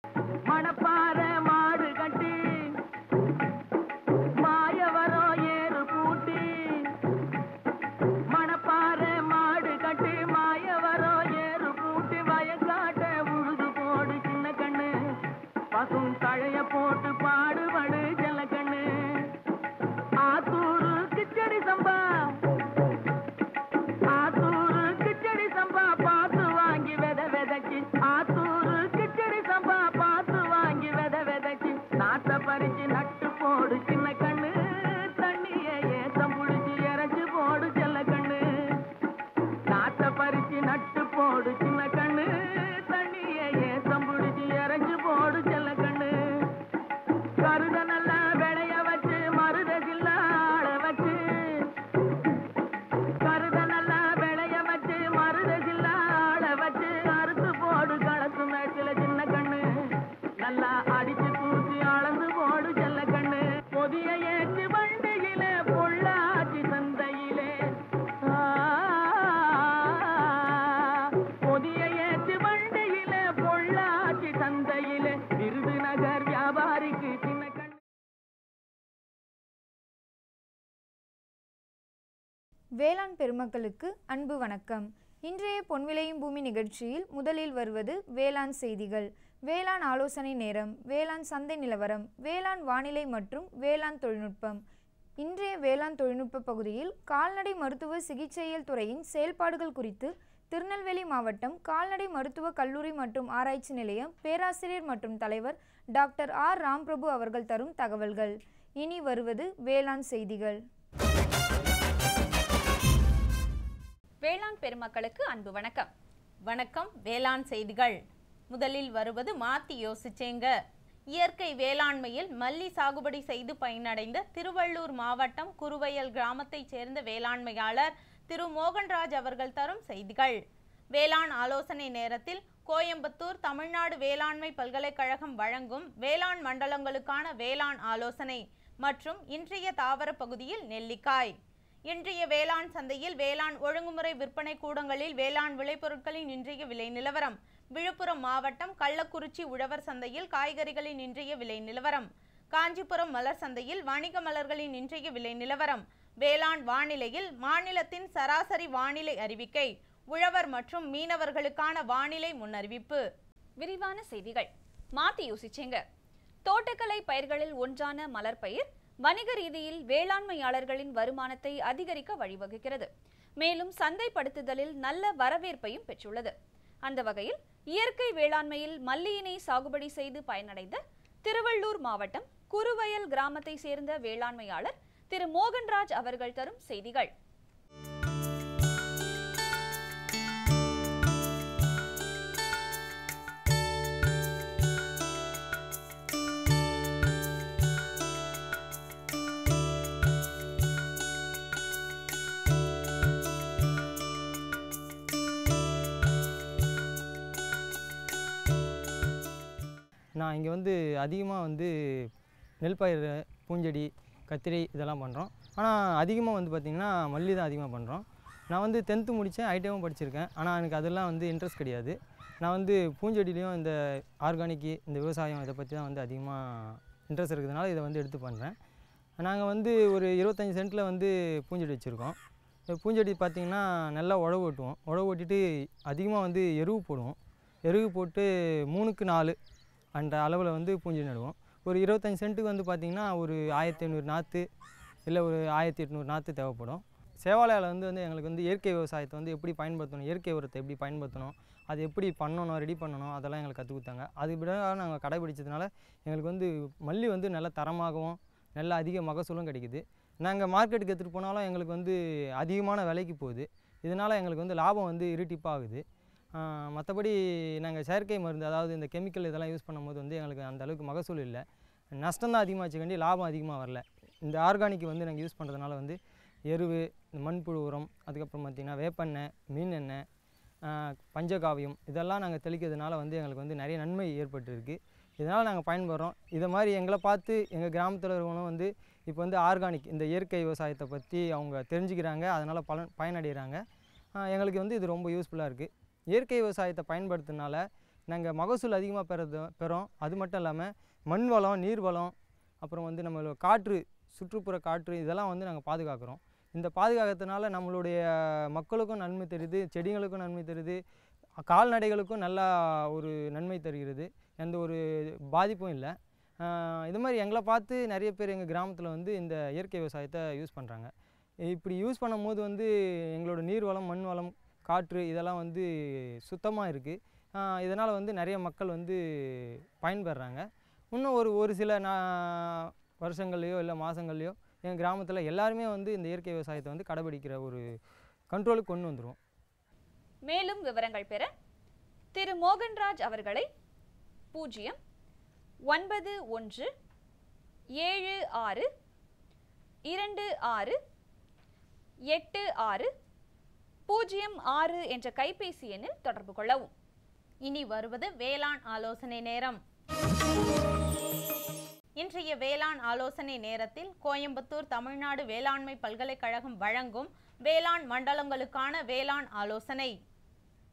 மணப்பாற மாடு கட்டி மாயவரம் ஏறு பூட்டி மணப்பாற மாடு கட்டி மாயவரம் ஏறு பூட்டி வயக்காட்ட உழுது போடு சின்ன கண்ணு பசும் தழைய போட்டு பாடுபடு செல்ல கண்ணு ஆத்தூரு கிச்சடி சம்பா ஆத்தூரு கிச்சடி சம்பா பார்த்து வாங்கி விதைச்சு ஆத்தூரு கிச்சடி சம்பா பார்த்து வாங்கி விதைச்சு நாட்டை பறிச்சு நட்டு போடு சின்ன கண்ணு தண்ணிய ஏத்தம் புடிச்சு இறச்சு போடு செல்ல கண்ணு நாட்டை பறிச்சு நட்டு போடு சின்ன கண்ணு தண்ணிய ஏத்தம் புடிச்சு இறச்சு போடு செல்ல கண்ணு கருத நல்லா விளைய வச்சு மருத சில்லாள வச்சு கருத நல்லா விளைய வச்சு மருத சில்லாள வச்சு அறுத்து போடு களத்து மேட்டில சின்ன கண்ணு நல்லா அடிச்சு தூசி அளந்து போடு செல்ல கண்ணு பொதிய ஏற்று வண்டியிலே பொள்ளாச்சி சந்தையிலே பொதிய ஏற்று வண்டியிலே பொள்ளாச்சி சந்தையிலே விருதுநகர் வியாபாரிக்கு சின்ன கண்ணு. வேளாண் பெருமக்களுக்கு அன்பு வணக்கம். இன்றைய பொன்விளையும் பூமி நிகழ்ச்சியில் முதலில் வருவது வேளாண் செய்திகள், வேளாண் ஆலோசனை நேரம், வேளாண் சந்தை நிலவரம், வேளாண் வானிலை மற்றும் வேளாண் தொழில்நுட்பம். இன்றைய வேளாண் தொழில்நுட்ப பகுதியில் கால்நடை மருத்துவ சிகிச்சையியல் துறையின் செயல்பாடுகள் குறித்து திருநெல்வேலி மாவட்டம் கால்நடை மருத்துவ கல்லூரி மற்றும் ஆராய்ச்சி நிலையம் பேராசிரியர் மற்றும் தலைவர் டாக்டர் ஆர் ராம்பிரபு அவர்கள் தரும் தகவல்கள். இனி வருவது வேளாண் செய்திகள். வேளாண் பெருமக்களுக்கு அன்பு வணக்கம். வணக்கம். வேளாண் செய்திகள். முதலில் வருவது மாத்தி யோசிச்சேங்க. இயற்கை வேளாண்மையில் மல்லி சாகுபடி செய்து பயனடைந்த திருவள்ளூர் மாவட்டம் குருவயல் கிராமத்தைச் சேர்ந்த வேளாண்மையாளர் திரு மோகன்ராஜ் அவர்கள் தரும் செய்திகள். வேளாண் ஆலோசனை நேரத்தில் கோயம்புத்தூர் தமிழ்நாடு வேளாண்மை பல்கலைக்கழகம் வழங்கும் வேளாண் மண்டலங்களுக்கான வேளாண் ஆலோசனை மற்றும் இன்றைய தாவர பகுதியில் நெல்லிக்காய். இன்றைய வேளாண் சந்தையில் வேளாண் ஒழுங்குமுறை விற்பனை கூடங்களில் வேளாண் விளைபொருட்களின் இன்றைய விலை நிலவரம். விழுப்புரம் மாவட்டம் கள்ளக்குறிச்சி உழவர் சந்தையில் காய்கறிகளின் இன்றைய விலை நிலவரம். காஞ்சிபுரம் மலர் சந்தையில் வணிக மலர்களின் இன்றைய விலை நிலவரம். வேளாண் வானிலையில் மாநிலத்தின் சராசரி வானிலை அறிவிக்கை, உழவர் மற்றும் மீனவர்களுக்கான வானிலை முன்னறிவிப்பு. விரிவான செய்திகள். மாத்தி யோசிச்சேங்க. தோட்டக்கலை பயிர்களில் ஒன்றான மலர் பயிர் வணிக ரீதியில் வேளாண்மையாளர்களின் வருமானத்தை அதிகரிக்க வழிவகுக்கிறது. மேலும் சந்தைப்படுத்துதலில் நல்ல வரவேற்பையும் பெற்றுள்ளது. அந்த வகையில் இயற்கை வேளாண்மையில் மல்லியினை சாகுபடி செய்து பயனடைந்த திருவள்ளூர் மாவட்டம் குருவயல் கிராமத்தை சேர்ந்த வேளாண்மையாளர் திரு மோகன்ராஜ் அவர்கள் தரும் செய்திகள். நான் இங்கே அதிகமாக நெல் பயிர், பூஞ்செடி, கத்திரி இதெல்லாம் பண்ணுறோம். ஆனால் அதிகமாக பார்த்திங்கன்னா மல்லி தான் அதிகமாக பண்ணுறோம். நான் 10th முடித்தேன், ஐடியாவும் படிச்சிருக்கேன். ஆனால் எனக்கு அதெல்லாம் இன்ட்ரெஸ்ட் கிடையாது. நான் பூஞ்செடியிலையும் இந்த ஆர்கானிக்கு, இந்த விவசாயம் இதை பற்றி தான் அதிகமாக இன்ட்ரெஸ்ட் இருக்கிறதுனால இதை எடுத்து பண்ணுறேன். நாங்கள் ஒரு 25 சென்ட்டில் பூஞ்செடி வச்சுருக்கோம். பூஞ்செடி பார்த்திங்கன்னா நல்லா உழவு ஓட்டுவோம். உழவு ஓட்டிட்டு அதிகமாக எருவு போடுவோம். எருவு போட்டு 3க்கு 4 அந்த அளவில் பூஞ்செடி நடுவோம். ஒரு 25 சென்ட்டுக்கு பார்த்திங்கன்னா ஒரு 1500 நாற்று இல்லை ஒரு 1800 நாற்று தேவைப்படும். சேவாலயாவில் எங்களுக்கு இயற்கை விவசாயத்தை எப்படி பயன்படுத்தணும், இயற்கை உரத்தை எப்படி பயன்படுத்தணும், அது எப்படி பண்ணணும், ரெடி பண்ணணும், அதெல்லாம் எங்களுக்கு கற்றுக் கொடுத்தாங்க. அது பிரகாரம் நாங்கள் கடைபிடிச்சதுனால எங்களுக்கு மல்லி நல்ல தரமாகவும் நல்ல அதிக மகசூலும் கிடைக்குது. நாங்கள் மார்க்கெட்டுக்கு எடுத்துகிட்டு போனாலும் எங்களுக்கு அதிகமான விலைக்கு போகுது. இதனால் எங்களுக்கு லாபம் இரட்டிப்பாகுது. மற்றபடி நாங்கள் செயற்கை மருந்து, அதாவது இந்த கெமிக்கல் இதெல்லாம் யூஸ் பண்ணும்போது எங்களுக்கு அந்த அளவுக்கு மகசூல் இல்லை, நஷ்டம்தான் அதிகமாகச்சுக்காண்டி லாபம் அதிகமாக வரல. இந்த ஆர்கானிக் நாங்கள் யூஸ் பண்ணுறதுனால எருவு, இந்த மண்புழு உரம், அதுக்கப்புறம் பார்த்திங்கன்னா வேப்பெண்ணெய், மீன் எண்ணெய், பஞ்சகாவியம் இதெல்லாம் நாங்கள் தெளிக்கிறதுனால எங்களுக்கு நிறைய நன்மை ஏற்பட்டுருக்கு. இதனால் நாங்கள் பயன்படுறோம். இதை மாதிரி எங்களை பார்த்து எங்கள் கிராமத்தில் இருக்கவங்களும் இப்போ ஆர்கானிக், இந்த இயற்கை விவசாயத்தை பற்றி அவங்க தெரிஞ்சுக்கிறாங்க. அதனால் பயனடைகிறாங்க. எங்களுக்கு இது ரொம்ப யூஸ்ஃபுல்லாக இருக்குது. இயற்கை விவசாயத்தை பயன்படுத்தினால நாங்கள் மகசூல் அதிகமாக பெறோம். அது மட்டும் இல்லாமல் மண் வளம், நீர் வளம், அப்புறம் வந்து நம்மளோட காற்று, சுற்றுப்புற காற்று இதெல்லாம் வந்து நாங்கள் பாதுகாக்கிறோம். இந்த பாதுகாக்கிறதுனால நம்மளுடைய மக்களுக்கும் நன்மை தருது, செடிகளுக்கும் நன்மை தருது, கால்நடைகளுக்கும் நல்லா ஒரு நன்மை தருகிறது. எந்த ஒரு பாதிப்பும் இல்லை. இது மாதிரி எங்களை பார்த்து நிறைய பேர் எங்கள் கிராமத்தில் வந்து இந்த இயற்கை விவசாயத்தை யூஸ் பண்ணுறாங்க. இப்படி யூஸ் பண்ணும்போது வந்து எங்களோட நீர் வளம், மண் வளம், காற்று இதெல்லாம் வந்து சுத்தமாக இருக்குது. இதனால் வந்து நிறைய மக்கள் வந்து பயன்பெறாங்க. இன்னும் ஒரு சில வருஷங்கள்லையோ இல்லை மாதங்கள்லையோ எங்கள் கிராமத்தில் எல்லாருமே வந்து இந்த இயற்கை விவசாயத்தை வந்து கடைபிடிக்கிற ஒரு கண்ட்ரோலுக்கு கொண்டு வந்துடுவோம். மேலும் விவரங்கள் பெற திரு மோகன்ராஜ் அவர்களை 09176268606 என்ற கைபேசி எண்ணில் தொடர்பு கொள்ளவும். இனி வருவது வேளாண் ஆலோசனை நேரம். இன்றைய வேளாண் ஆலோசனை நேரத்தில் கோயம்புத்தூர் தமிழ்நாடு வேளாண்மை பல்கலைக்கழகம் வழங்கும் வேளாண் மண்டலங்களுக்கான வேளாண் ஆலோசனை.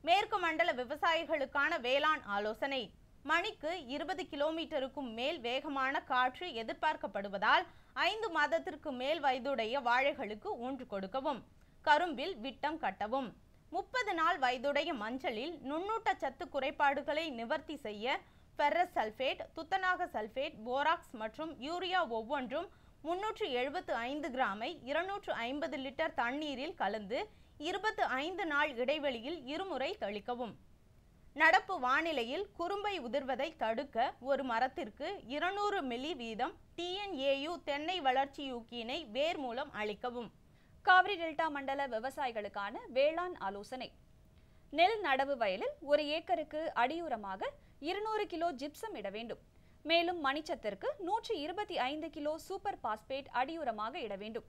மேற்கு மண்டல விவசாயிகளுக்கான வேளாண் ஆலோசனை. மணிக்கு 20 கிலோமீட்டருக்கும் மேல் வேகமான காற்று எதிர்பார்க்கப்படுவதால் 5 மாதத்திற்கு மேல் வயதுடைய வாழைகளுக்கு ஊன்று கொடுக்கவும். கரும்பில் விட்டம் கட்டவும். 30 நாள் வயதுடைய மஞ்சளில் நுண்ணூட்டச்சத்து குறைபாடுகளை நிவர்த்தி செய்ய ஃபெரஸ் சல்ஃபேட், துத்தநாக சல்ஃபேட், போராக்ஸ் மற்றும் யூரியா ஒவ்வொன்றும் 375 கிராமை 250 லிட்டர் தண்ணீரில் கலந்து 25 நாள் இடைவெளியில் இருமுறை தெளிக்கவும். நடப்பு வானிலையில் குறும்பை உதிர்வதை தடுக்க ஒரு மரத்திற்கு 200 மில்லி வீதம் TNAU தென்னை வளர்ச்சியூக்கியினை வேர் மூலம் அளிக்கவும். காவிரி டெல்டா மண்டல விவசாயிகளுக்கான வேளாண் ஆலோசனை. நெல் நடவு வயலில் ஒரு ஏக்கருக்கு அடியுரமாக 200 கிலோ ஜிப்சம் இட வேண்டும். மேலும் மணிச்சத்திற்கு 125 கிலோ சூப்பர் பாஸ்பேட் அடியுரமாக இட வேண்டும்.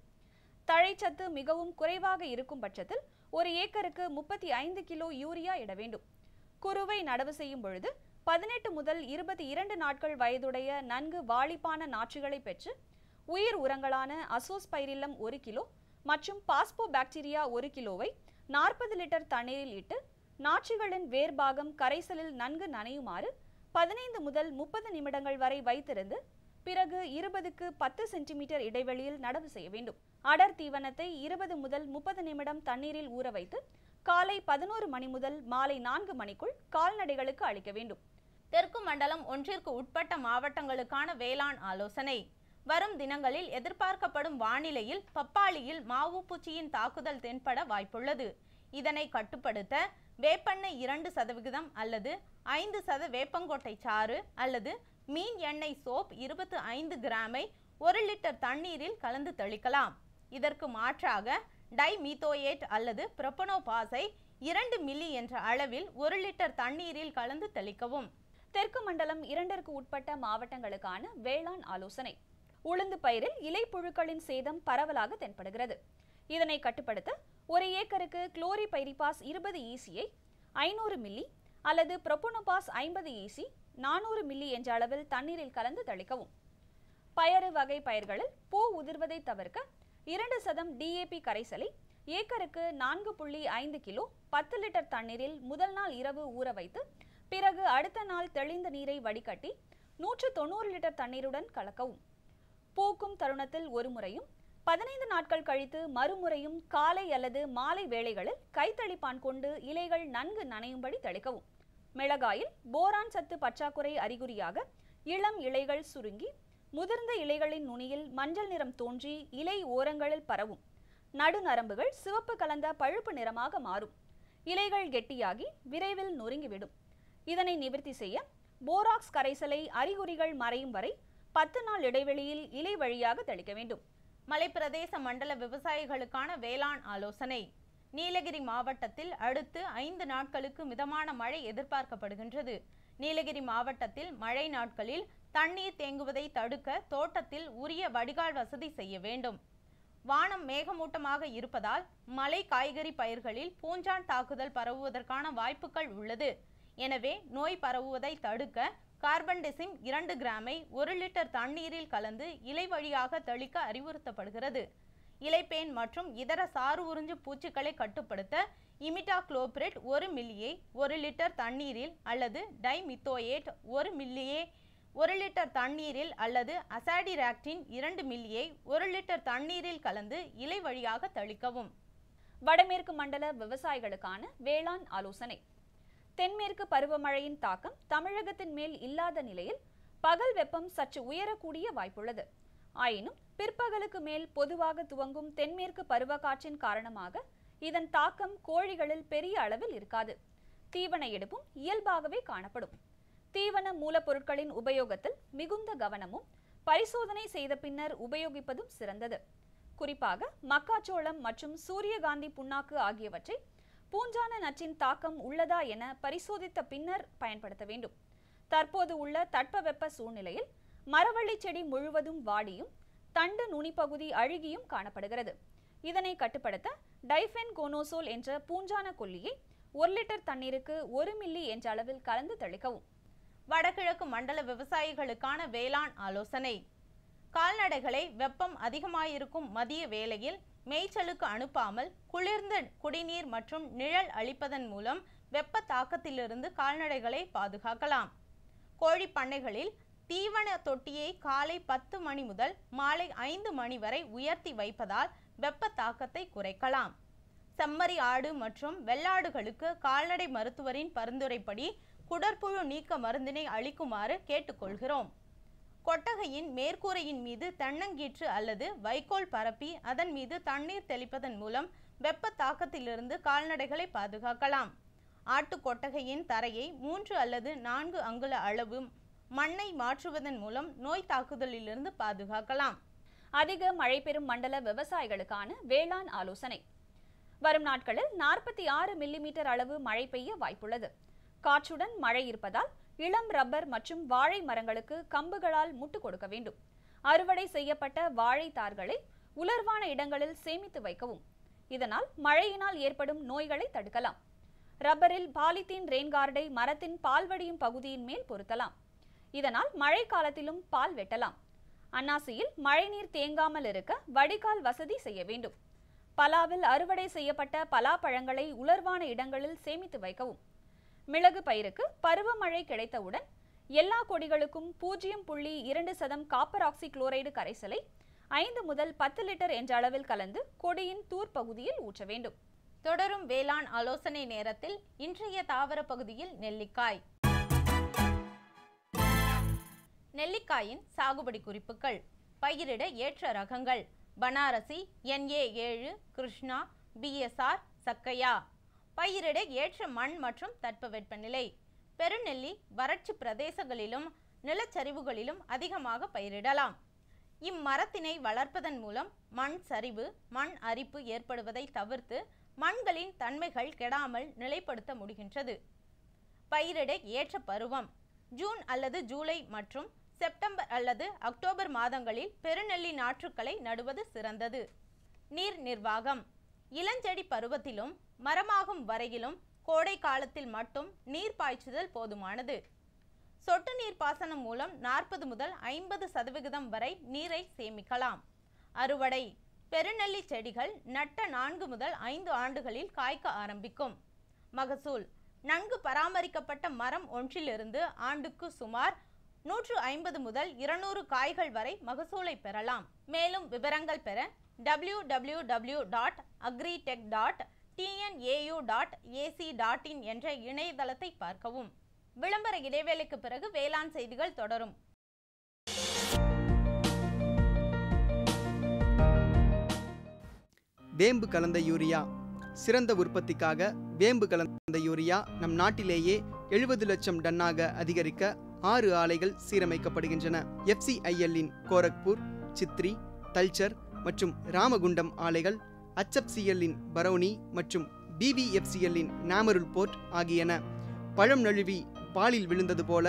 தழைச்சத்து மிகவும் குறைவாக இருக்கும் பட்சத்தில் ஒரு ஏக்கருக்கு 35 கிலோ யூரியா இட வேண்டும். குறுவை நடவு செய்யும் பொழுது 18 முதல் 22 நாட்கள் வயதுடைய நன்கு வாளிப்பான நாற்றுகளை பெற்று உயிர் உரங்களான அசோஸ்பைரில்லம் 1 கிலோ மற்றும் பாஸ்போ பாக்டீரியா 1 கிலோவை 40 லிட்டர் தண்ணீரில் இட்டு நாற்றுகளின் வேர்பாகம் கரைசலில் நன்கு நனையுமாறு 15 முதல் 30 நிமிடங்கள் வரை வைத்திருந்து பிறகு 20க்கு 10 சென்டிமீட்டர் இடைவெளியில் நடவு செய்ய வேண்டும். அடர் தீவனத்தை 20 முதல் 30 நிமிடம் தண்ணீரில் ஊற வைத்து காலை 11 மணி முதல் மாலை 4 மணிக்குள் கால்நடைகளுக்கு அளிக்க வேண்டும். தெற்கு மண்டலம் ஒன்றிற்கு உட்பட்ட மாவட்டங்களுக்கான வேளாண் ஆலோசனை. வரும் தினங்களில் எதிர்பார்க்கப்படும் வானிலையில் பப்பாளியில் மாவு பூச்சியின் தாக்குதல் தென்பட வாய்ப்புள்ளது. இதனை கட்டுப்படுத்த வேப்பெண்ணெய் 2% அல்லது 5% வேப்பங்கொட்டை சாறு அல்லது மீன் எண்ணெய் சோப் 25 கிராமை 1 லிட்டர் தண்ணீரில் கலந்து தெளிக்கலாம். இதற்கு மாற்றாக டைமீத்தோயேட் அல்லது புரோபனோபாஸை 2 மில்லி என்ற அளவில் 1 லிட்டர் தண்ணீரில் கலந்து தெளிக்கவும். தெற்கு மண்டலம் 2ற்கு உட்பட்ட மாவட்டங்களுக்கான வேளாண் ஆலோசனை. உளுந்து பயிரில் இலை புழுக்களின் சேதம் பரவலாக தென்படுகிறது. இதனை கட்டுப்படுத்த ஒரு ஏக்கருக்கு குளோரிபைரிபாஸ் 20 ஈசியை 500 மில்லி அல்லது புரோபனோபாஸ் 50 ஈசி 400 மில்லி என்ற அளவில் தண்ணீரில் கலந்து தெளிக்கவும். பயறு வகை பயிர்களில் பூ உதிர்வதை தவிர்க்க 2% DAP கரைசலை ஏக்கருக்கு 4.5 கிலோ 10 லிட்டர் தண்ணீரில் முதல் நாள் இரவு ஊற வைத்து பிறகு அடுத்த நாள் தெளிந்த நீரை வடிகட்டி 190 லிட்டர் தண்ணீருடன் கலக்கவும். பூக்கும் தருணத்தில் ஒரு முறையும் 15 நாட்கள் கழித்து மறுமுறையும் காலை அல்லது மாலை வேளைகளில் கைத்தளிப்பான் கொண்டு இலைகள் நன்கு நனையும்படி தெளிக்கவும். மிளகாயில் போரான் சத்து பற்றாக்குறை அறிகுறியாக இளம் இலைகள் சுருங்கி முதிர்ந்த இலைகளின் நுனியில் மஞ்சள் நிறம் தோன்றி இலை ஓரங்களில் பரவும். நடுநரம்புகள் சிவப்பு கலந்த பழுப்பு நிறமாக மாறும். இலைகள் கெட்டியாகி விரைவில் நொறுங்கிவிடும். இதனை நிவர்த்தி செய்ய போராக்ஸ் கரைசலை அறிகுறிகள் மறையும் வரை 10 நாள் இடைவெளியில் இலை வழியாக தெளிக்க வேண்டும். மலைப்பிரதேச மண்டல விவசாயிகளுக்கான வேளாண் ஆலோசனை. நீலகிரி மாவட்டத்தில் அடுத்து 5 நாட்களுக்கு மிதமான மழை எதிர்பார்க்கப்படுகின்றது. நீலகிரி மாவட்டத்தில் மழை நாட்களில் தண்ணீர் தேங்குவதை தடுக்க தோட்டத்தில் உரிய வடிகால் வசதி செய்ய வேண்டும். வானம் மேகமூட்டமாக இருப்பதால் மலை காய்கறி பயிர்களில் பூஞ்சான் தாக்குதல் பரவுவதற்கான வாய்ப்புகள் உள்ளது. எனவே நோய் பரவுவதை தடுக்க கார்பன்டெசிம் 2 கிராமை 1 லிட்டர் தண்ணீரில் கலந்து இலை வழியாக தெளிக்க அறிவுறுத்தப்படுகிறது. இலைப்பேன் மற்றும் இதர சாறு உறிஞ்சு பூச்சிகளை கட்டுப்படுத்த இமிடாக்ளோபிரிட் 1 மில்லியை 1 லிட்டர் தண்ணீரில் அல்லது டைமித்தோயேட் 1 மில்லியை 1 லிட்டர் தண்ணீரில் அல்லது அசாடிராக்டின் 2 மில்லியை 1 லிட்டர் தண்ணீரில் கலந்து இலை வழியாக தெளிக்கவும். வடமேற்கு மண்டல விவசாயிகளுக்கான வேளாண் ஆலோசனை. தென்மேற்கு பருவமழையின் தாக்கம் தமிழகத்தின் மேல் இல்லாத நிலையில் பகல் வெப்பம் சற்று உயரக்கூடிய வாய்ப்புள்ளது. ஆயினும் பிற்பகலுக்கு மேல் பொதுவாக துவங்கும் தென்மேற்கு பருவக்காற்றின் காரணமாக இதன் தாக்கம் கோழிகளில் பெரிய அளவில் இருக்காது. தீவன எடுப்பும் இயல்பாகவே காணப்படும். தீவன மூலப்பொருட்களின் உபயோகத்தில் மிகுந்த கவனமும் பரிசோதனை செய்த பின்னர் உபயோகிப்பதும் சிறந்தது. குறிப்பாக மக்காச்சோளம் மற்றும் சூரியகாந்தி புண்ணாக்கு ஆகியவற்றை பூஞ்சான நச்சின் தாக்கம் உள்ளதா என பரிசோதித்த பின்னர் பயன்படுத்த வேண்டும். தற்போது உள்ள தட்பவெப்ப சூழ்நிலையில் மரவள்ளி செடி முழுவதும் வாடியும் தண்டு நுனிப்பகுதி அழுகியும் காணப்படுகிறது. இதனை கட்டுப்படுத்த டைஃபென்கோனோசோல் என்ற பூஞ்சான கொல்லியை 1 லிட்டர் தண்ணீருக்கு 1 மில்லி என்ற அளவில் கலந்து தெளிக்கவும். வடகிழக்கு மண்டல விவசாயிகளுக்கான வேளாண் ஆலோசனை. கால்நடைகளை வெப்பம் அதிகமாயிருக்கும் மதிய வேளையில் மேய்ச்சலுக்கு அனுப்பாமல் குளிர்ந்த குடிநீர் மற்றும் நிழல் அளிப்பதன் மூலம் வெப்ப தாக்கத்திலிருந்து கால்நடைகளை பாதுகாக்கலாம். கோழி பண்ணைகளில் தீவன தொட்டியை காலை 10 மணி முதல் மாலை 5 மணி வரை உயர்த்தி வைப்பதால் வெப்ப தாக்கத்தை குறைக்கலாம். செம்மறி ஆடு மற்றும் வெள்ளாடுகளுக்கு கால்நடை மருத்துவரின் பரிந்துரைப்படி குடற்புழு நீக்க மருந்தினை அளிக்குமாறு கேட்டுக்கொள்கிறோம். கொட்டகையின் மேற்கூரையின் மீது தென்னங்கீற்று அல்லது வைக்கோல் பரப்பி அதன் மீது தண்ணீர் தெளிப்பதன் மூலம் வெப்ப தாக்கத்திலிருந்து கால்நடைகளை பாதுகாக்கலாம். ஆட்டு கொட்டகையின் தரையை 3 அல்லது 4 அங்குல அளவு மண்ணை மாற்றுவதன் மூலம் நோய் தாக்குதலிலிருந்து பாதுகாக்கலாம். அதிக மழை பெறும் மண்டல விவசாயிகளுக்கான வேளாண் ஆலோசனை. வரும் நாட்களில் 46 மில்லிமீட்டர் அளவு மழை பெய்ய வாய்ப்புள்ளது. காற்றுடன் மழை இருப்பதால் இளம் ரப்பர் மற்றும் வாழை மரங்களுக்கு கம்புகளால் முட்டு கொடுக்க வேண்டும். அறுவடை செய்யப்பட்ட வாழை தார்களை உலர்வான இடங்களில் சேமித்து வைக்கவும். இதனால் மழையினால் ஏற்படும் நோய்களை தடுக்கலாம். ரப்பரில் பாலித்தீன் ரெயின்கார்டை மரத்தின் பால் வடியும் பகுதியின் மேல் பொருத்தலாம். இதனால் மழை காலத்திலும் பால் வெட்டலாம். அன்னாசியில் மழைநீர் தேங்காமல் இருக்க வடிகால் வசதி செய்ய வேண்டும். பலாவில் அறுவடை செய்யப்பட்ட பலாப்பழங்களை உலர்வான இடங்களில் சேமித்து வைக்கவும். மிளகு பயிருக்கு பருவமழை கிடைத்தவுடன் எல்லா கொடிகளுக்கும் 0.2% காப்பர் ஆக்சி குளோரைடு கரைசலை 5 முதல் 10 லிட்டர் என்ற அளவில் கலந்து கொடியின் தூர் பகுதியில் ஊற்ற வேண்டும். தொடரும் வேளாண் ஆலோசனை நேரத்தில் இன்றைய தாவர பகுதியில் நெல்லிக்காய். நெல்லிக்காயின் சாகுபடி குறிப்புகள். பயிரிட ஏற்ற ரகங்கள்: பனாரசி, NA7, கிருஷ்ணா, BSR, சக்கையா. பயிரிட ஏற்ற மண் மற்றும் தட்பவெப்பநிலை. பெருநெல்லி வறட்சி பிரதேசங்களிலும் நிலச்சரிவுகளிலும் அதிகமாக பயிரிடலாம். இம்மரத்தினை வளர்ப்பதன் மூலம் மண் சரிவு, மண் அரிப்பு ஏற்படுவதை தவிர்த்து மண்களின் தன்மைகள் கெடாமல் நிலைப்படுத்த முடிகின்றது. பயிரிட ஏற்ற பருவம்: ஜூன் அல்லது ஜூலை மற்றும் செப்டம்பர் அல்லது அக்டோபர் மாதங்களில் பெருநெல்லி நாற்றுக்களை நடுவது சிறந்தது. நீர் நிர்வாகம்: இளஞ்செடி பருவத்திலும் மரமாகும் வரையிலும் கோடை காலத்தில் மட்டும் நீர் பாய்ச்சுதல் போதுமானது. சொட்டு நீர் பாசனம் மூலம் 40 முதல் 50% வரை நீரை சேமிக்கலாம். அறுவடை: பெருநெல்லி செடிகள் நட்ட 4 முதல் 5 ஆண்டுகளில் காய்க்க ஆரம்பிக்கும். மகசூல்: நன்கு பராமரிக்கப்பட்ட மரம் ஒன்றிலிருந்து ஆண்டுக்கு சுமார் 150 முதல் 200 காய்கள் வரை மகசூலை பெறலாம். மேலும் விவரங்கள் பெற www.agritech.tnau.ac.in என்ற இணையதளத்தை பார்க்கவும். விளம்பர இடைவேளைக்கு பிறகு வேளாண் செய்திகள் தொடரும். வேம்பு கலந்த யூரியா. சிறந்த உற்பத்திக்காக வேம்பு கலந்த யூரியா நம் நாட்டிலேயே 70 லட்சம் டன்னாக அதிகரிக்க 6 ஆலைகள் சீரமைக்கப்படுகின்றன. FCIL-இன் கோரக்பூர், சித்ரி, தல்ச்சர் மற்றும் ராமகுண்டம் ஆலைகள், HFCL-இன் பரௌனி மற்றும் BVFCL-இன் நாமருல் போர்ட் ஆகியன. பழம் நழுவி பாலில் விழுந்தது போல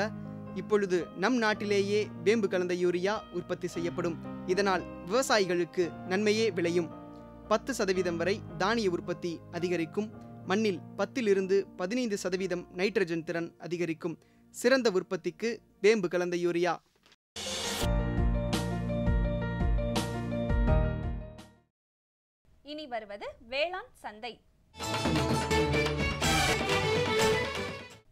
இப்பொழுது நம் நாட்டிலேயே வேம்பு கலந்த யூரியா உற்பத்தி செய்யப்படும். இதனால் விவசாயிகளுக்கு நன்மையே விளையும். 10% வரை தானிய உற்பத்தி அதிகரிக்கும். மண்ணில் 10 to 15% நைட்ரஜன் திறன் அதிகரிக்கும். சிறந்த உற்பத்திக்கு வேம்பு கலந்த யூரியா. இனி வருவது வேளாண் சந்தை.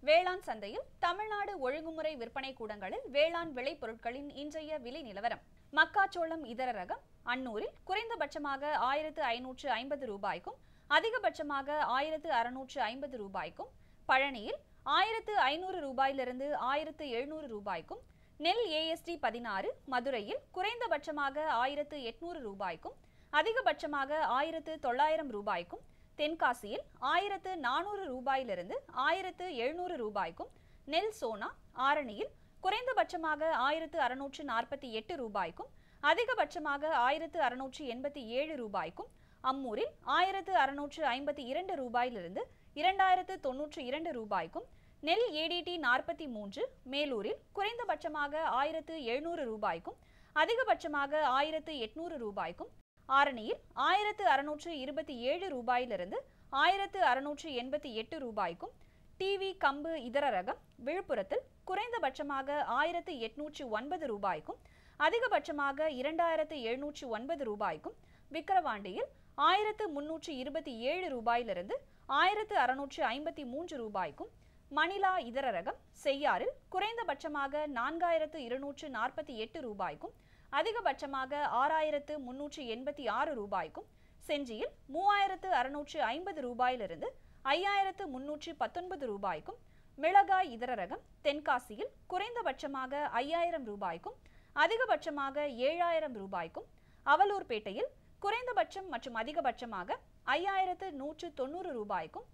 வேளாண் சந்தையில் தமிழ்நாடு ஒழுங்குமுறை விற்பனை கூடங்களில் வேளாண் விளைபொருட்களின் இன்றைய விலை நிலவரம். மக்காச்சோளம் இதர ரகம் அன்னூரில் குறைந்தபட்சமாக 1550 ரூபாய்க்கும் அதிகபட்சமாக 1650 ரூபாய்க்கும், பழனியில் 1500 ரூபாயிலிருந்து 1700 ரூபாய்க்கும், நெல் AST 16 மதுரையில் குறைந்தபட்சமாக 1800 ரூபாய்க்கும் அதிகபட்சமாக 1900 ரூபாய்க்கும், தென்காசியில் 1400 ரூபாயிலிருந்து 1700 ரூபாய்க்கும், நெல் சோனா ஆரணியில் குறைந்தபட்சமாக 1648 ரூபாய்க்கும் அதிகபட்சமாக 1687 ரூபாய்க்கும், அம்மூரில் 1652 ரூபாயிலிருந்து 2092 ரூபாய்க்கும், நெல் ADT 43 மேலூரில் குறைந்தபட்சமாக 1700 ரூபாய்க்கும் அதிகபட்சமாக 1800 ரூபாய்க்கும், ஆரணியில் 1627 ரூபாயிலிருந்து 1688 ரூபாய்க்கும், டிவி கம்பு இதர ரகம் விழுப்புரத்தில் குறைந்தபட்சமாக 1809 ரூபாய்க்கும் அதிகபட்சமாக 2709 ரூபாய்க்கும், விக்கிரவாண்டியில் 1327 ரூபாயிலிருந்து 1653 ரூபாய்க்கும், மணிலா இதர ரகம் செய்யாறில் குறைந்தபட்சமாக 4248 ரூபாய்க்கும் அதிகபட்சமாக 6386 ரூபாய்க்கும், செஞ்சியில் 3650 ரூபாயிலிருந்து 5319 ரூபாய்க்கும், மிளகாய் இதர ரகம் தென்காசியில் குறைந்தபட்சமாக 5000 ரூபாய்க்கும் அதிகபட்சமாக 7000 ரூபாய்க்கும், அவலூர்பேட்டையில் குறைந்தபட்சம் மற்றும் அதிகபட்சமாக 5190 ரூபாய்க்கும்,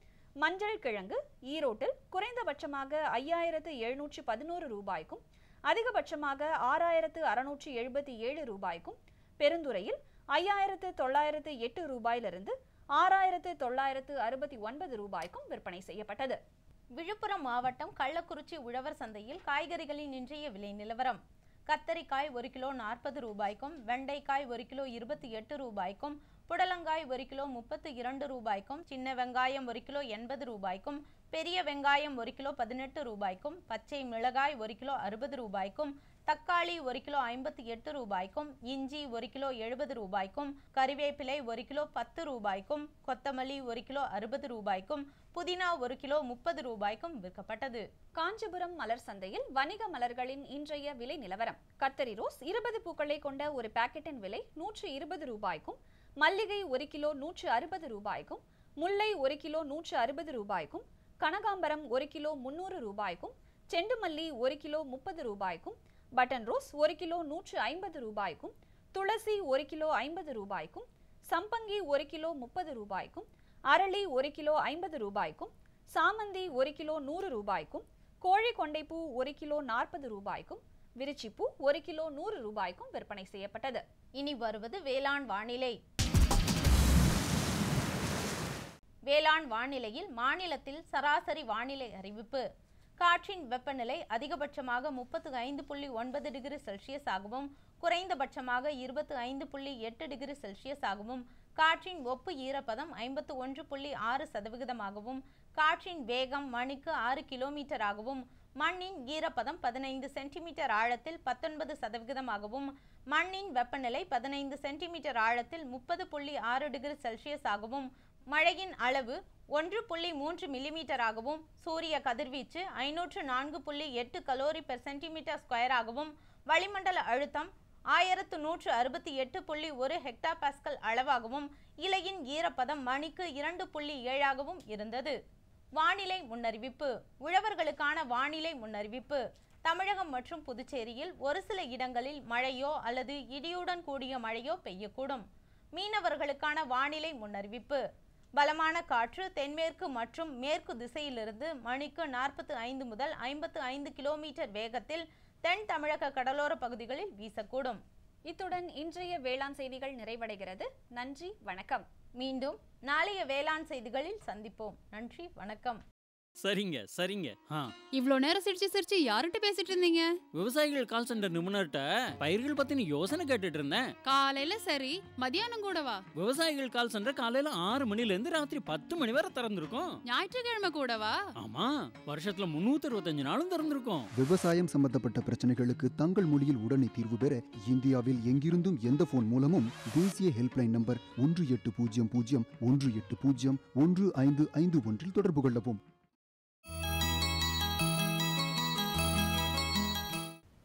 மஞ்சள் கிழங்கு ஈரோட்டில் குறைந்தபட்சமாக 5711 ரூபாய்க்கும் அதிகபட்சமாக 6677 ரூபாய்க்கும், பெருந்துறையில் 5908 ரூபாயிலிருந்து 6969 ரூபாய்க்கும் விற்பனை செய்யப்பட்டது. விழுப்புரம் மாவட்டம் கள்ளக்குறிச்சி உழவர் சந்தையில் காய்கறிகளின் இன்றைய விலை நிலவரம். கத்தரிக்காய் 1 கிலோ 40 ரூபாய்க்கும், வெண்டைக்காய் 1 கிலோ 28 ரூபாய்க்கும், புடலங்காய் 1 கிலோ 32 ரூபாய்க்கும், சின்ன வெங்காயம் 1 கிலோ 80 ரூபாய்க்கும், பெரிய வெங்காயம் 1 கிலோ 18 ரூபாய்க்கும், பச்சை மிளகாய் 1 கிலோ 60 ரூபாய்க்கும், தக்காளி 1 கிலோ 58 ரூபாய்க்கும், இஞ்சி 1 கிலோ 70 ரூபாய்க்கும், கறிவேப்பிலை 1 கிலோ 10 ரூபாய்க்கும், கொத்தமல்லி 1 கிலோ 60 ரூபாய்க்கும், புதினா 1 கிலோ 30 ரூபாய்க்கும் விற்கப்பட்டது. காஞ்சிபுரம் மலர் சந்தையில் வணிக மலர்களின் இன்றைய விலை நிலவரம். கத்தரி ரோஸ் 20 பூக்களை கொண்ட ஒரு பாக்கெட்டின் விலை 120 ரூபாய்க்கும், மல்லிகை 1 கிலோ 160 ரூபாய்க்கும், முல்லை 1 கிலோ 160 ரூபாய்க்கும், கனகாம்பரம் 1 கிலோ 300 ரூபாய்க்கும், செண்டுமல்லி 1 கிலோ 30 ரூபாய்க்கும், பட்டன் ரோஸ் 1 கிலோ 150 ரூபாய்க்கும், துளசி 1 கிலோ 50 ரூபாய்க்கும், சம்பங்கி 1 கிலோ 30 ரூபாய்க்கும், அரளி 1 கிலோ 50 ரூபாய்க்கும், சாமந்தி 1 கிலோ 100 ரூபாய்க்கும், கோழி கொண்டைப்பூ 1 கிலோ 40 ரூபாய்க்கும், விரிச்சிப்பூ 1 கிலோ 100 ரூபாய்க்கும் விற்பனை செய்யப்பட்டது. இனி வருவது வேளாண் வானிலை. வேளாண் வானிலையில் மாநிலத்தில் சராசரி வானிலை அறிவிப்பு. காற்றின் வெப்பநிலை அதிகபட்சமாக 35.9 டிகிரி செல்சியஸ் ஆகவும் குறைந்தபட்சமாக 25.8 டிகிரி செல்சியஸ் ஆகவும், காற்றின் ஒப்பு ஈரப்பதம் 51.6% காற்றின் வேகம் மணிக்கு 6 கிலோமீட்டர் ஆகவும், மண்ணின் ஈரப்பதம் 15 சென்டிமீட்டர் ஆழத்தில் 19% மண்ணின் வெப்பநிலை 15 சென்டிமீட்டர் ஆழத்தில் 30.6 டிகிரி செல்சியஸ் ஆகவும், மழையின் அளவு 1.3 மில்லிமீட்டர் ஆகவும், சூரிய கதிர்வீச்சு 504.8 கலோரி பெர் சென்டிமீட்டர் ஸ்கொயர் ஆகவும், வளிமண்டல அழுத்தம் 1168.1 ஹெக்டா பாஸ்கல் அளவாகவும், இலையின் ஈரப்பதம் மணிக்கு 2.7 இருந்தது. வானிலை முன்னறிவிப்பு. உழவர்களுக்கான வானிலை முன்னறிவிப்பு. தமிழகம் மற்றும் புதுச்சேரியில் ஒரு சில இடங்களில் மழையோ அல்லது இடியுடன் கூடிய மழையோ பெய்யக்கூடும். மீனவர்களுக்கான வானிலை முன்னறிவிப்பு. பலமான காற்று தென்மேற்கு மற்றும் மேற்கு திசையிலிருந்து மணிக்கு 45 முதல் 55 கிலோமீட்டர் வேகத்தில் தென் தமிழக கடலோர பகுதிகளில் வீசக்கூடும். இத்துடன் இன்றைய வேளாண் செய்திகள் நிறைவடைகிறது. நன்றி, வணக்கம். மீண்டும் நாளைய வேளாண் செய்திகளில் சந்திப்போம். நன்றி, வணக்கம். சரிங்க சரிங்க. இவ்ளோ நேரம் சிரிச்சு சிரிச்சு யார்கிட்ட பேசிட்டு இருந்தீங்க? விவசாயிகள் கால் சென்டர் நிபுணர்கிட்ட பயிர்கள் பத்தின யோசனை கேட்டுட்டு இருந்தேன். காலையில சரி, மதியானம் கூடவா? விவசாயிகள் கால் சென்டர் காலையில 6 மணில இருந்து ராத்திரி 10 மணி வரை திறந்திருக்கும். ஞாயிற்றுக்கிழமை கூடவா? ஆமா, வருஷத்துல 365 நாளும் திறந்திருக்கும். விவசாயம் சம்பந்தப்பட்ட பிரச்சனைகளுக்கு தங்கள் மொழியில் உடனே தீர்வு பெற இந்தியாவில் எங்கிருந்தும் எந்த போன் மூலமும் தேசிய ஹெல்ப்லைன் நம்பர் 1800-180-1551 தொடர்பு கொள்ளவும்.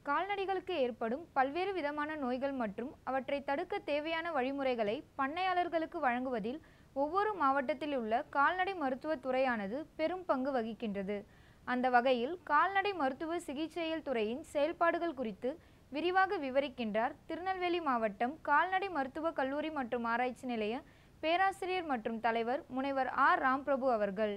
கால்நடைகளுக்கு ஏற்படும் பல்வேறு விதமான நோய்கள் மற்றும் அவற்றை தடுக்க தேவையான வழிமுறைகளை பண்ணையாளர்களுக்கு வழங்குவதில் ஒவ்வொரு மாவட்டத்தில் உள்ள கால்நடை மருத்துவத் துறையானது பெரும் பங்கு வகிக்கின்றது. அந்த வகையில் கால்நடை மருத்துவ சிகிச்சையியல் துறையின் செயல்பாடுகள் குறித்து விரிவாக விவரிக்கின்றார் திருநெல்வேலி மாவட்டம் கால்நடை மருத்துவக் கல்லூரி மற்றும் ஆராய்ச்சி நிலைய பேராசிரியர் மற்றும் தலைவர் முனைவர் ஆர் ராம்பிரபு அவர்கள்.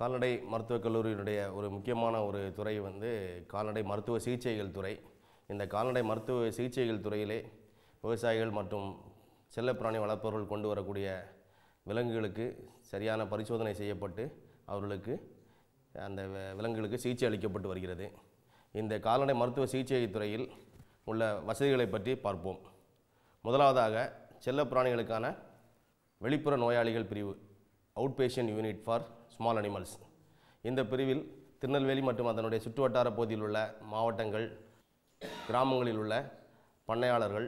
கால்நடை மருத்துவக் கல்லூரியினுடைய ஒரு முக்கியமான ஒரு துறை வந்து கால்நடை மருத்துவ சிகிச்சைகள் துறை. இந்த கால்நடை மருத்துவ சிகிச்சைகள் துறையிலே விவசாயிகள் மற்றும் செல்லப்பிராணி வளர்ப்பவர்கள் கொண்டு வரக்கூடிய விலங்குகளுக்கு சரியான பரிசோதனை செய்யப்பட்டு அவர்களுக்கு அந்த விலங்குகளுக்கு சிகிச்சை அளிக்கப்பட்டு வருகிறது. இந்த கால்நடை மருத்துவ சிகிச்சை துறையில் உள்ள வசதிகளை பற்றி பார்ப்போம். முதலாவதாக செல்லப்பிராணிகளுக்கான வெளிப்புற நோயாளிகள் பிரிவு, out patient unit for small animals. இந்த பிரிவில் திருநெல்வேலி மற்றும் அதனுடைய சுற்றுவட்டார பகுதியில் உள்ள மாவட்டங்கள், கிராமங்களில் உள்ள பண்ணையாளர்கள்,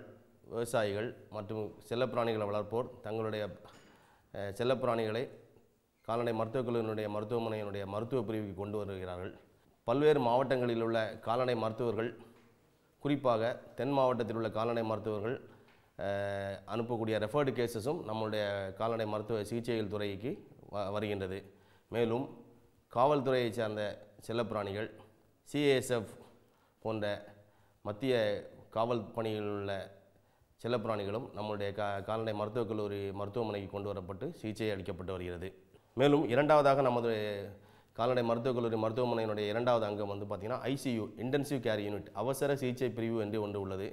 விவசாயிகள் மற்றும் செல்லப்பிராணிகளை வளர்ப்போர் தங்களுடைய செல்லப்பிராணிகளை கால்நடை மருத்துவக் கல்லூரியினுடைய மருத்துவமனையினுடைய மருத்துவ பிரிவுக்கு கொண்டு வருகிறார்கள். பல்வேறு மாவட்டங்களில் உள்ள கால்நடை மருத்துவர்கள், குறிப்பாக தென் மாவட்டத்தில் உள்ள கால்நடை மருத்துவர்கள் அனுப்பக்கூடிய ரெஃபர்டு கேசஸும் நம்முடைய கால்நடை மருத்துவ சிகிச்சைகள் துறைக்கு வருகின்றது. மேலும் காவல்துறையை சார்ந்த செல்லப்பிராணிகள், சிஏஎஸ்எஃப் போன்ற மத்திய காவல் பணியில் உள்ள செல்லப்பிராணிகளும் நம்முடைய கால்நடை மருத்துவக் கல்லூரி மருத்துவமனைக்கு கொண்டு வரப்பட்டு சிகிச்சை அளிக்கப்பட்டு வருகிறது. மேலும் இரண்டாவதாக நமது கால்நடை மருத்துவக் கல்லூரி மருத்துவமனையினுடைய இரண்டாவது அங்கம் வந்து பார்த்திங்கன்னா ஐசியூ, இன்டென்சிவ் கேர் யூனிட், அவசர சிகிச்சை பிரிவு என்று ஒன்று உள்ளது.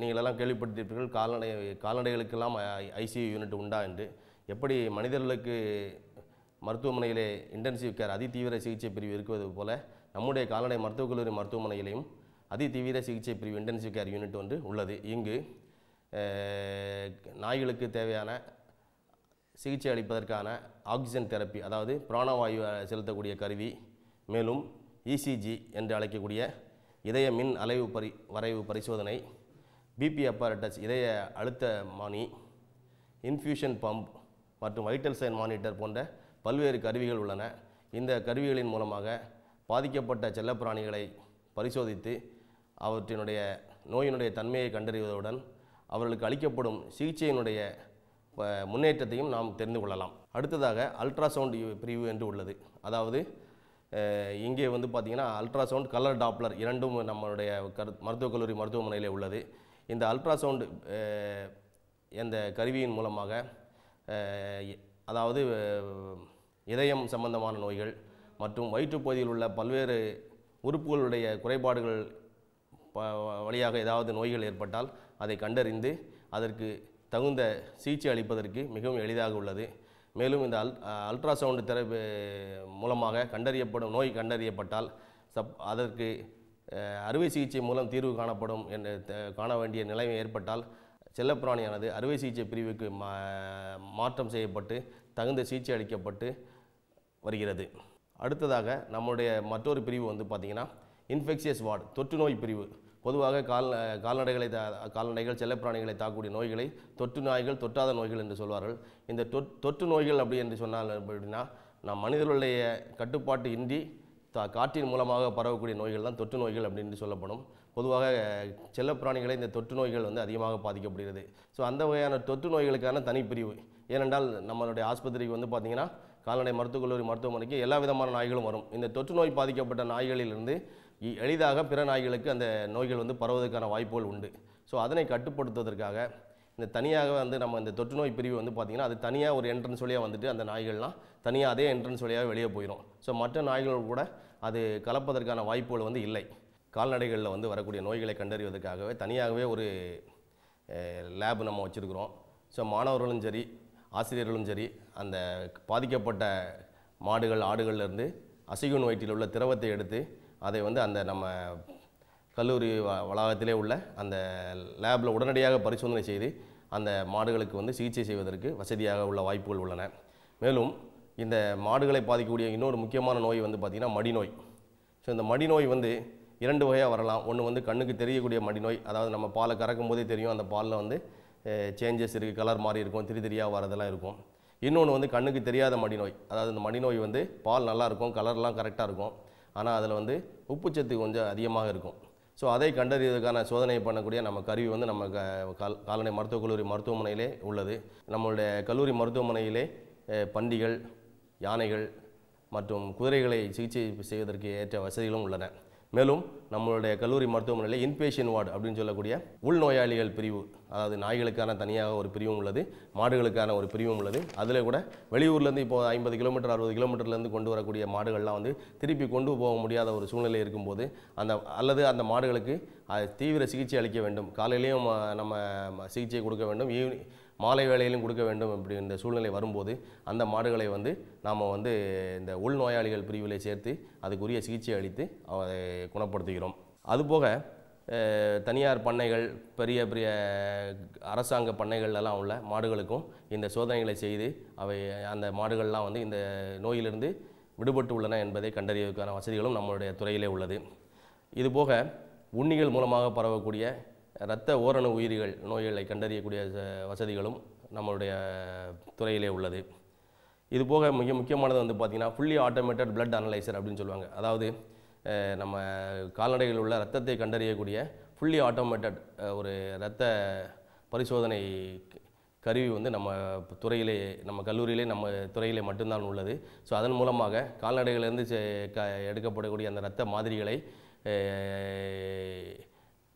நீங்களெல்லாம் கேள்விப்பட்டிருப்பீர்கள், கால்நடைகளுக்கெல்லாம் ஐசியூ யூனிட் உண்டா என்று. எப்படி மனிதர்களுக்கு மருத்துவமனையிலே இன்டென்சிவ் கேர் அதிதீவிர சிகிச்சை பிரிவு இருக்கிறது போல நம்முடைய கால்நடை மருத்துவக் கல்லூரி மருத்துவமனையிலையும் அதிதீவிர சிகிச்சை பிரிவு இன்டென்சிவ் கேர் யூனிட் ஒன்று உள்ளது. இங்கு நாய்களுக்கு தேவையான சிகிச்சை அளிப்பதற்கான ஆக்சிஜன் தெரப்பி, அதாவது பிராணவாயு செலுத்தக்கூடிய கருவி, மேலும் இசிஜி என்று அழைக்கக்கூடிய இதய மின் அலைவு வரைவு பரிசோதனை, பிபி அப்பரட்டஸ் இதய அழுத்த மானி, இன்ஃபியூஷன் பம்ப் மற்றும் வைட்டல் சைன் மானிட்டர் போன்ற பல்வேறு கருவிகள் உள்ளன. இந்த கருவிகளின் மூலமாக பாதிக்கப்பட்ட செல்லப்பிராணிகளை பரிசோதித்து அவற்றினுடைய நோயினுடைய தன்மையை கண்டறிவதுடன் அவர்களுக்கு அளிக்கப்படும் சிகிச்சையினுடைய முன்னேற்றத்தையும் நாம் தெரிந்து கொள்ளலாம். அடுத்ததாக அல்ட்ராசவுண்ட் பிரிவு என்று உள்ளது. அதாவது இங்கே வந்து பார்த்திங்கன்னா அல்ட்ராசவுண்ட், கலர் டாப்ளர் இரண்டும் நம்மளுடைய மருத்துவக் கல்லூரி மருத்துவமனையில் உள்ளது. இந்த அல்ட்ராசவுண்ட் என்ற கருவியின் மூலமாக அதாவது இதயம் சம்பந்தமான நோய்கள் மற்றும் வயிற்றுப்பகுதியில் உள்ள பல்வேறு உறுப்புகளுடைய குறைபாடுகள் வழியாக ஏதாவது நோய்கள் ஏற்பட்டால் அதை கண்டறிந்து அதற்கு தகுந்த சிகிச்சை அளிப்பதற்கு மிகவும் எளிதாக உள்ளது. மேலும் இந்த அல்ட்ராசவுண்ட் தெரப்பி மூலமாக நோய் கண்டறியப்பட்டால் அதற்கு அறுவை சிகிச்சை மூலம் தீர்வு காணப்படும் என்று காண வேண்டிய நிலைமை ஏற்பட்டால் செல்லப்பிராணியானது அறுவை சிகிச்சை பிரிவுக்கு மாற்றம் செய்யப்பட்டு தகுந்த சிகிச்சை அளிக்கப்பட்டு வருகிறது. அடுத்ததாக நம்முடைய மற்றொரு பிரிவு வந்து பார்த்திங்கன்னா இன்ஃபெக்ஷியஸ் வார்டு, தொற்று நோய் பிரிவு. பொதுவாக கால்நடைகள் செல்லப்பிராணிகளை தாக்கக்கூடிய நோய்களை தொற்று நாய்கள், தொற்றாத நோய்கள் என்று சொல்வார்கள். இந்த தொற்று நோய்கள் அப்படி என்று சொன்னால் அப்படின்னா நம் மனிதர்களுடைய கட்டுப்பாட்டு இன்றி காற்றின் மூலமாக பரவக்கூடிய நோய்கள் தான் தொற்று நோய்கள் அப்படின்னு சொல்லப்படும். பொதுவாக செல்லப்பிராணிகளை இந்த தொற்று நோய்கள் வந்து அதிகமாக பாதிக்கப்படுகிறது. ஸோ அந்த வகையான தொற்று நோய்களுக்கான தனிப்பிரிவு, ஏனென்றால் நம்மளுடைய ஆஸ்பத்திரிக்கு வந்து பார்த்திங்கன்னா கால்நடை மருத்துவக் கல்லூரி மருத்துவமனைக்கு எல்லா விதமான நாய்களும் வரும். இந்த தொற்று நோய் பாதிக்கப்பட்ட நாய்களிலிருந்து எளிதாக பிற நாய்களுக்கு அந்த நோய்கள் வந்து பரவுவதற்கான வாய்ப்புகள் உண்டு. ஸோ அதனை கட்டுப்படுத்துவதற்காக இந்த தனியாக வந்து நம்ம இந்த தொற்று நோய் பிரிவு வந்து பார்த்திங்கன்னா அது தனியாக ஒரு என்ட்ரன்ஸ் வழியாக வந்துட்டு அந்த நாய்கள்லாம் தனியாக அதே என்ட்ரன்ஸ் வழியாக வெளியே போயிடும். ஸோ மற்ற நாய்கள் கூட அது கலப்பதற்கான வாய்ப்புகள் வந்து இல்லை. கால்நடைகளில் வந்து வரக்கூடிய நோய்களை கண்டறிவதற்காகவே தனியாகவே ஒரு லேப் நம்ம வச்சுருக்கிறோம். ஸோ மாணவர்களும் சரி ஆசிரியர்களும் சரி அந்த பாதிக்கப்பட்ட மாடுகள் ஆடுகள்லேருந்து அசிகுன் வயிற்றில் உள்ள திரவத்தை எடுத்து அதை வந்து அந்த நம்ம கல்லூரி வளாகத்திலே உள்ள அந்த லேபில் உடனடியாக பரிசோதனை செய்து அந்த மாடுகளுக்கு வந்து சிகிச்சை செய்வதற்கு வசதியாக உள்ள வாய்ப்புகள் உள்ளன. மேலும் இந்த மாடுகளை பாதிக்கக்கூடிய இன்னொரு முக்கியமான நோய் வந்து பார்த்திங்கன்னா மடிநோய். ஸோ இந்த மடிநோய் வந்து 2 வகையாக வரலாம். ஒன்று வந்து கண்ணுக்கு தெரியக்கூடிய மடிநோய், அதாவது நம்ம பாலை கறக்கும் போதே தெரியும் அந்த பாலில் வந்து சேஞ்சஸ் இருக்குது, கலர் மாதிரி இருக்கும், திரியாக வரதெல்லாம் இருக்கும். இன்னொன்று வந்து கண்ணுக்கு தெரியாத மடிநோய், அதாவது இந்த மடிநோய் வந்து பால் நல்லாயிருக்கும், கலர்லாம் கரெக்டாக இருக்கும், ஆனால் அதில் வந்து உப்புச்சத்து கொஞ்சம் அதிகமாக இருக்கும். ஸோ அதை கண்டறிவதற்கான சோதனை பண்ணக்கூடிய நம்ம கருவி வந்து நம்ம கால்நடை மருத்துவக் கல்லூரி மருத்துவமனையிலே உள்ளது. நம்மளுடைய கல்லூரி மருத்துவமனையிலே பன்றிகள், யானைகள் மற்றும் குதிரைகளை சிகிச்சை செய்வதற்கு ஏற்ற வசதிகளும் உள்ளன. மேலும் நம்மளுடைய கல்லூரி மருத்துவமனையில் இன்பேஷன் வார்டு அப்படின்னு சொல்லக்கூடிய உள்நோயாளிகள் பிரிவு, அதாவது நாய்களுக்கான தனியாக ஒரு பிரிவும் உள்ளது, மாடுகளுக்கான ஒரு பிரிவும் உள்ளது. அதில் கூட வெளியூர்லேருந்து இப்போ 50 கிலோமீட்டர் 60 கிலோமீட்டர்லேருந்து கொண்டு வரக்கூடிய மாடுகள்லாம் வந்து திருப்பி கொண்டு போக முடியாத ஒரு சூழ்நிலை இருக்கும்போது அல்லது அந்த மாடுகளுக்கு தீவிர சிகிச்சை அளிக்க வேண்டும், காலையிலையும் நம்ம சிகிச்சை கொடுக்க வேண்டும், மாலை வேளையிலும் கொடுக்க வேண்டும். இப்படி இந்த சூழ்நிலை வரும்போது அந்த மாடுகளை வந்து நாம் வந்து இந்த உள்நோயாளிகள் பிரிவிலே சேர்த்து அதுக்குரிய சிகிச்சை அளித்து அதை குணப்படுத்துகிறோம். அதுபோக தனியார் பண்ணைகள், பெரிய பெரிய அரசாங்க பண்ணைகள்லாம் உள்ள மாடுகளுக்கும் இந்த சோதனைகளை செய்து அவை அந்த மாடுகள்லாம் வந்து இந்த நோயிலிருந்து விடுபட்டு உள்ளன என்பதை கண்டறிவதற்கான வசதிகளும் நம்மளுடைய துறையிலே உள்ளது. இதுபோக உண்ணிகள் மூலமாக பரவக்கூடிய இரத்த ஓரணு உயிரிகள் நோய்களை கண்டறியக்கூடிய வசதிகளும் நம்மளுடைய துறையிலே உள்ளது. இதுபோக மிக முக்கியமானது வந்து பார்த்திங்கன்னா ஃபுல்லி ஆட்டோமேட்டட் பிளட் அனலைசர் அப்படின்னு சொல்லுவாங்க. அதாவது நம்ம கால்நடைகளில் உள்ள இரத்தத்தை கண்டறியக்கூடிய ஃபுல்லி ஆட்டோமேட்டட் ஒரு இரத்த பரிசோதனை கருவி வந்து நம்ம துறையிலே, நம்ம கல்லூரியிலே, நம்ம துறையிலே மட்டும்தான் உள்ளது. ஸோ அதன் மூலமாக கால்நடைகளிலிருந்து எடுக்கப்படக்கூடிய அந்த இரத்த மாதிரிகளை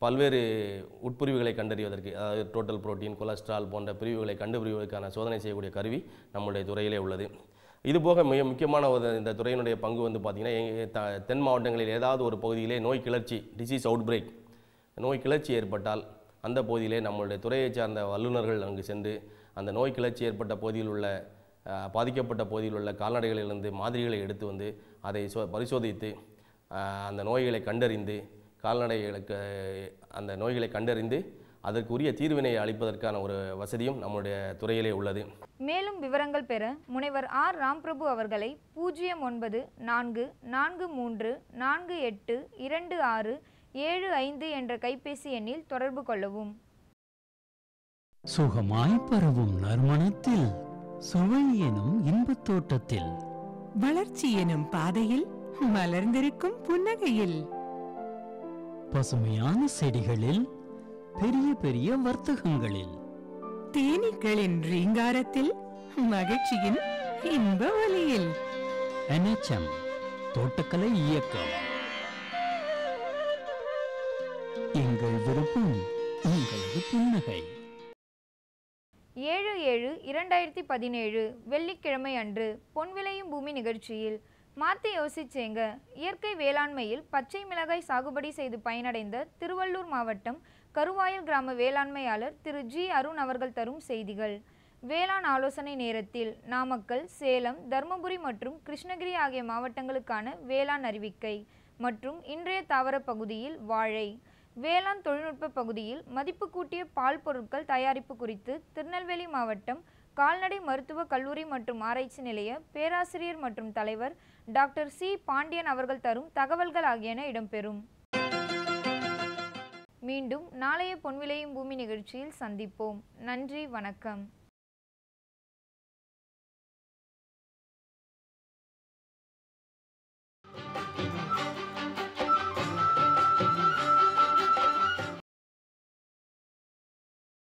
பல்வேறு உட்பிரிவுகளை கண்டறிவதற்கு, அதாவது டோட்டல் புரோட்டீன், கொலஸ்ட்ரால் போன்ற பிரிவுகளை கண்டுபிடிவதற்கான சோதனை செய்யக்கூடிய கருவி நம்முடைய துறையிலே உள்ளது. இதுபோக மிக முக்கியமான இந்த துறையினுடைய பங்கு வந்து பார்த்திங்கன்னா தென் மாவட்டங்களில் ஏதாவது ஒரு பகுதியிலே நோய் கிளர்ச்சி, டிசீஸ் அவுட் பிரேக், நோய் கிளர்ச்சி ஏற்பட்டால் அந்த பகுதியிலே நம்மளுடைய துறையை சார்ந்த வல்லுநர்கள் அங்கு சென்று அந்த நோய் கிளர்ச்சி ஏற்பட்ட பகுதியில் உள்ள பாதிக்கப்பட்ட பகுதியில் உள்ள கால்நடைகளிலிருந்து மாதிரிகளை எடுத்து வந்து அதை பரிசோதித்து அந்த நோய்களை கண்டறிந்து கால்நடைகளுக்கு அந்த நோய்களை கண்டறிந்து அதற்குரிய தீர்வினை அளிப்பதற்கான ஒரு வசதியும் நம்முடைய துறையிலே உள்ளது. மேலும் விவரங்கள் பெற முனைவர் ஆர் ராம்பிரபு அவர்களை 0944432675 என்ற கைபேசி எண்ணில் தொடர்பு கொள்ளவும். சுகமாய் பரவும் நறுமணத்தில், சுவை எனும் இன்பத் தோட்டத்தில், வளர்ச்சி எனும் பாதையில், மலர்ந்திருக்கும் புன்னகையில், பசுமையான செடிகளில், பெரிய பெரிய வர்த்தகங்களில், தேனீக்களின் ரீங்காரத்தில், மகிழ்ச்சியின் இன்ப ஒலியில். NHM தோட்டக்கலை இயக்கம். எங்கள் விருப்பம் உங்களது புன்னகை. 7/7/2017 வெள்ளிக்கிழமை அன்று பொன் விளையும் பூமி நிகழ்ச்சியில் மாற்றி யோசிச்சேங்க, இயற்கை வேளாண்மையில் பச்சை மிளகாய் சாகுபடி செய்து பயனடைந்த திருவள்ளூர் மாவட்டம் கருவாயல் கிராம வேளாண்மையாளர் திரு ஜி அருண் அவர்கள் தரும் செய்திகள். வேளாண் ஆலோசனை நேரத்தில் நாமக்கல், சேலம், தர்மபுரி மற்றும் கிருஷ்ணகிரி ஆகிய மாவட்டங்களுக்கான வேளாண் அறிவிக்கை மற்றும் இன்றைய தாவர பகுதியில் வாழை, வேளாண் தொழில்நுட்ப பகுதியில் மதிப்பு கூட்டிய பால் பொருட்கள் தயாரிப்பு குறித்து திருநெல்வேலி மாவட்டம் கால்நடை மருத்துவ கல்லூரி மற்றும் ஆராய்ச்சி நிலைய பேராசிரியர் மற்றும் தலைவர் டாக்டர் சி பாண்டியன் அவர்கள் தரும் தகவல்கள் ஆகியன இடம்பெறும். மீண்டும் நாளைய பொன் விளையும் பூமி நிகழ்ச்சியில் சந்திப்போம். நன்றி, வணக்கம்.